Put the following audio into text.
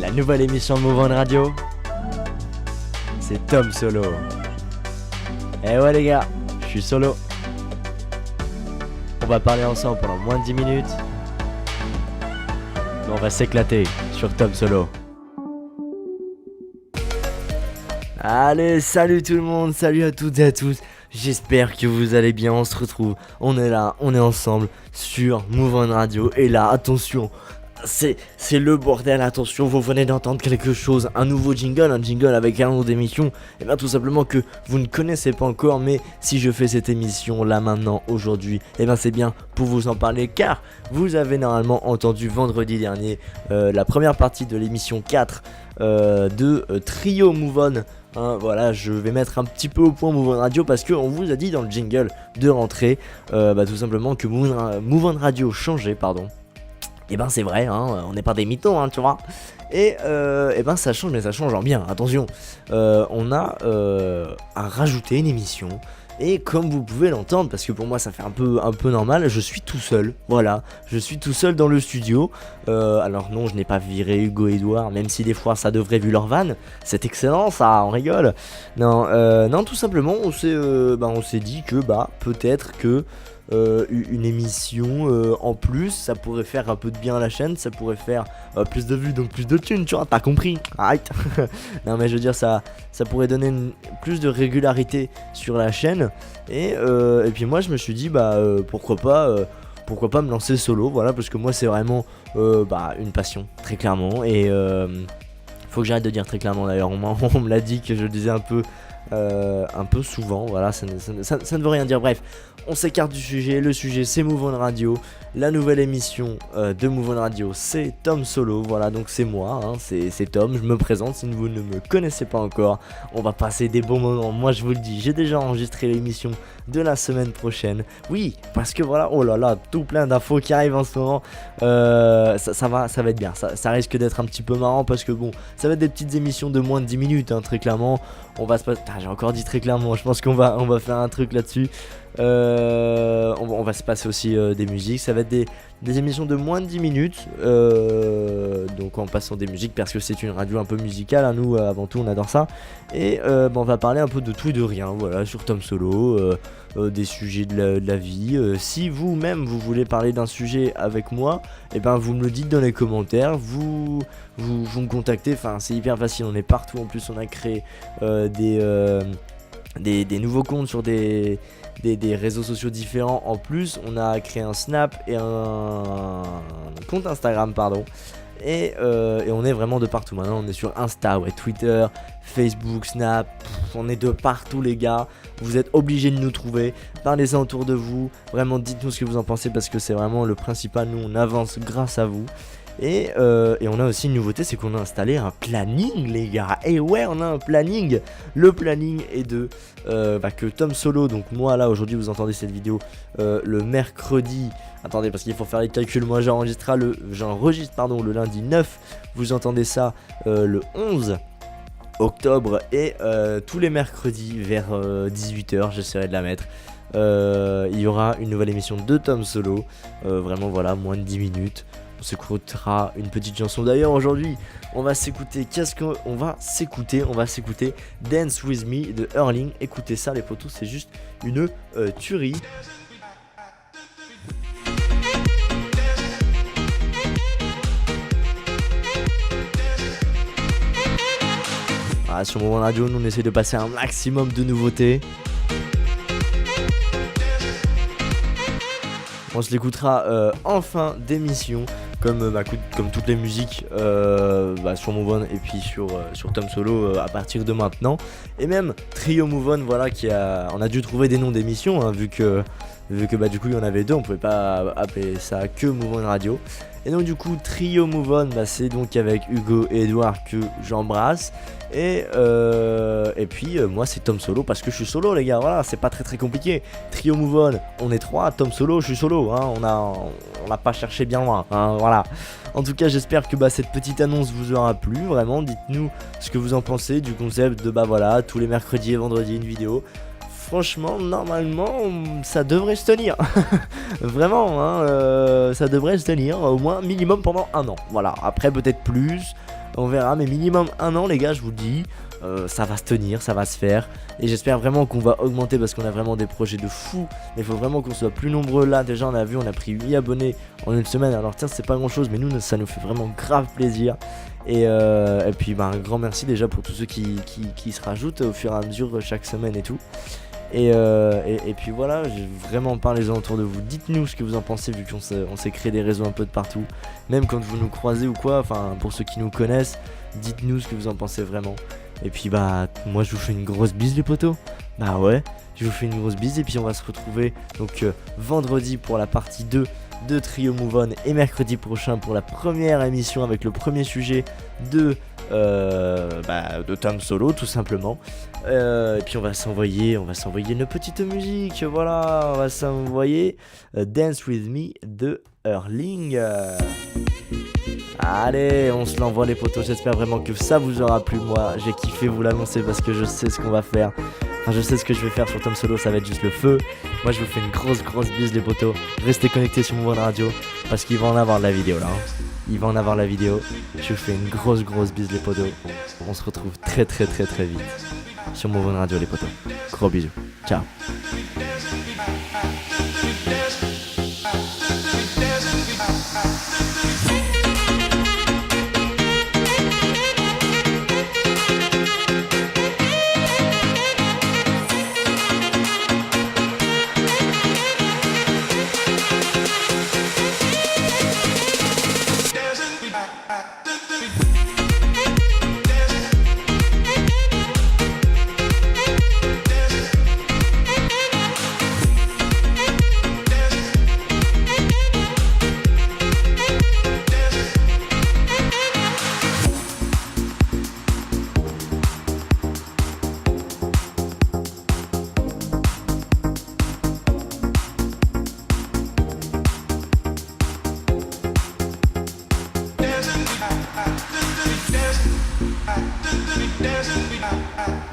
La nouvelle émission de Move On Radio, c'est Tom Solo. Eh ouais les gars, je suis solo. On va parler ensemble pendant moins de 10 minutes. Mais on va s'éclater sur Tom Solo. Allez, salut tout le monde, salut à toutes et à tous. J'espère que vous allez bien, on se retrouve. On est là, on est ensemble sur Move On Radio. Et là, attention, c'est le bordel, attention, vous venez d'entendre quelque chose, un nouveau jingle, un jingle avec un nom d'émission, et bien tout simplement que vous ne connaissez pas encore, mais si je fais cette émission là maintenant, aujourd'hui, et bien c'est bien pour vous en parler, car vous avez normalement entendu vendredi dernier la première partie de l'émission 4 de Trio Move On. Hein, voilà, je vais mettre un petit peu au point Move On Radio parce qu'on vous a dit dans le jingle de rentrée tout simplement que Move On Radio changeait, pardon. Et ben c'est vrai, hein, on n'est pas des mythos, hein, tu vois. Et ben ça change, mais ça change en bien, attention. On a à rajouter une émission. Et comme vous pouvez l'entendre, parce que pour moi ça fait un peu normal, je suis tout seul, voilà. Je suis tout seul dans le studio. Alors non, je n'ai pas viré Hugo et Edouard, même si des fois ça devrait vu leur van. C'est excellent ça, on rigole. Non, tout simplement on s'est dit que peut-être que une émission en plus, ça pourrait faire un peu de bien à la chaîne, ça pourrait faire plus de vues, donc plus de thunes, tu vois, t'as compris, arrête. Non mais je veux dire, ça pourrait donner plus de régularité sur la chaîne, et puis moi je me suis dit pourquoi pas me lancer solo, voilà, parce que moi c'est vraiment une passion, très clairement, et faut que j'arrête de dire très clairement d'ailleurs, on me l'a dit que je le disais un peu souvent, voilà, ça ne veut rien dire. Bref, on s'écarte du sujet, le sujet c'est Move On Radio, la nouvelle émission de Move On Radio c'est Tom Solo, voilà, donc c'est moi, hein, c'est Tom, je me présente si vous ne me connaissez pas encore, on va passer des bons moments, moi je vous le dis, j'ai déjà enregistré l'émission de la semaine prochaine, oui, parce que voilà, oh là là, tout plein d'infos qui arrivent en ce moment, ça va être bien, ça risque d'être un petit peu marrant, parce que bon, ça va être des petites émissions de moins de 10 minutes, hein, très clairement, on va se passer, j'ai encore dit très clairement, je pense qu'on va faire un truc là-dessus. On va se passer aussi des musiques, ça va être des émissions de moins de 10 minutes, donc en passant des musiques parce que c'est une radio un peu musicale, hein, nous avant tout on adore ça, et on va parler un peu de tout et de rien, voilà, sur Tom Solo, des sujets de la vie, si vous-même vous voulez parler d'un sujet avec moi, et ben vous me le dites dans les commentaires, vous me contactez, enfin c'est hyper facile, on est partout, en plus on a créé des nouveaux comptes sur des réseaux sociaux différents. En plus on a créé un Snap et un compte Instagram, pardon, et on est vraiment de partout maintenant, on est sur Insta, ouais, Twitter, Facebook, Snap, on est de partout les gars, vous êtes obligés de nous trouver, parlez-en autour de vous, vraiment dites-nous ce que vous en pensez parce que c'est vraiment le principal, nous on avance grâce à vous. Et on a aussi une nouveauté, c'est qu'on a installé un planning les gars. Et ouais, on a un planning. Le planning est que Tom Solo, donc moi là aujourd'hui vous entendez cette vidéo le mercredi. Attendez, parce qu'il faut faire les calculs, moi j'enregistre le lundi 9. Vous entendez ça le 11 octobre. Et tous les mercredis vers 18h, j'essaierai de la mettre. Il y aura une nouvelle émission de Tom Solo. Vraiment voilà, moins de 10 minutes. On s'écoutera une petite chanson. D'ailleurs aujourd'hui on va s'écouter Dance With Me de Erling. Écoutez ça les potos, c'est juste une tuerie. Voilà, sur Move On Radio nous on essaie de passer un maximum de nouveautés. On se l'écoutera en fin d'émission, comme toutes les musiques sur Move On et puis sur Tom Solo à partir de maintenant. Et même Trio Move On, voilà, on a dû trouver des noms d'émissions, hein, vu que du coup il y en avait deux, on pouvait pas appeler ça que Move On Radio. Et donc du coup Trio Move On, c'est donc avec Hugo et Edouard que j'embrasse. Et puis moi c'est Tom Solo parce que je suis solo les gars, voilà, c'est pas très compliqué. Trio Move On, on est 3, Tom Solo, je suis solo, hein, on n'a pas cherché bien loin, hein, voilà. En tout cas j'espère que cette petite annonce vous aura plu, vraiment, dites-nous ce que vous en pensez du concept de tous les mercredis et vendredis une vidéo. Franchement, normalement, ça devrait se tenir. Vraiment, hein, ça devrait se tenir au moins minimum pendant un an. Voilà, après peut-être plus. On verra, mais minimum 1 an les gars, je vous le dis. Ça va se tenir, ça va se faire. Et j'espère vraiment qu'on va augmenter parce qu'on a vraiment des projets de fou. Mais il faut vraiment qu'on soit plus nombreux. Là déjà on a vu, on a pris 8 abonnés en une semaine. Alors tiens, c'est pas grand chose, mais nous ça nous fait vraiment grave plaisir. Et puis bah, un grand merci déjà pour tous ceux qui se rajoutent au fur et à mesure chaque semaine et tout. Et puis voilà, j'ai vraiment parlez-en autour de vous. Dites-nous ce que vous en pensez vu qu'on s'est créé des réseaux un peu de partout. Même quand vous nous croisez ou quoi, enfin pour ceux qui nous connaissent, dites-nous ce que vous en pensez vraiment. Et puis bah moi je vous fais une grosse bise les potos. Bah ouais, je vous fais une grosse bise et puis on va se retrouver donc vendredi pour la partie 2 de Trio Move On et mercredi prochain pour la première émission avec le premier sujet de Tom Solo tout simplement. Et puis on va s'envoyer une petite musique, voilà, on va s'envoyer Dance With Me de Erling. Allez, on se l'envoie les potos, j'espère vraiment que ça vous aura plu. Moi j'ai kiffé vous l'annoncer parce que je sais ce qu'on va faire. Enfin je sais ce que je vais faire sur Tom Solo, ça va être juste le feu. Moi je vous fais une grosse bise les potos. Restez connectés sur Move On Radio parce qu'il va en avoir de la vidéo là Il va en avoir la vidéo. Je vous fais une grosse bise les potos. On se retrouve très vite sur Move On Radio les potos. Gros bisous, ciao. Dancing,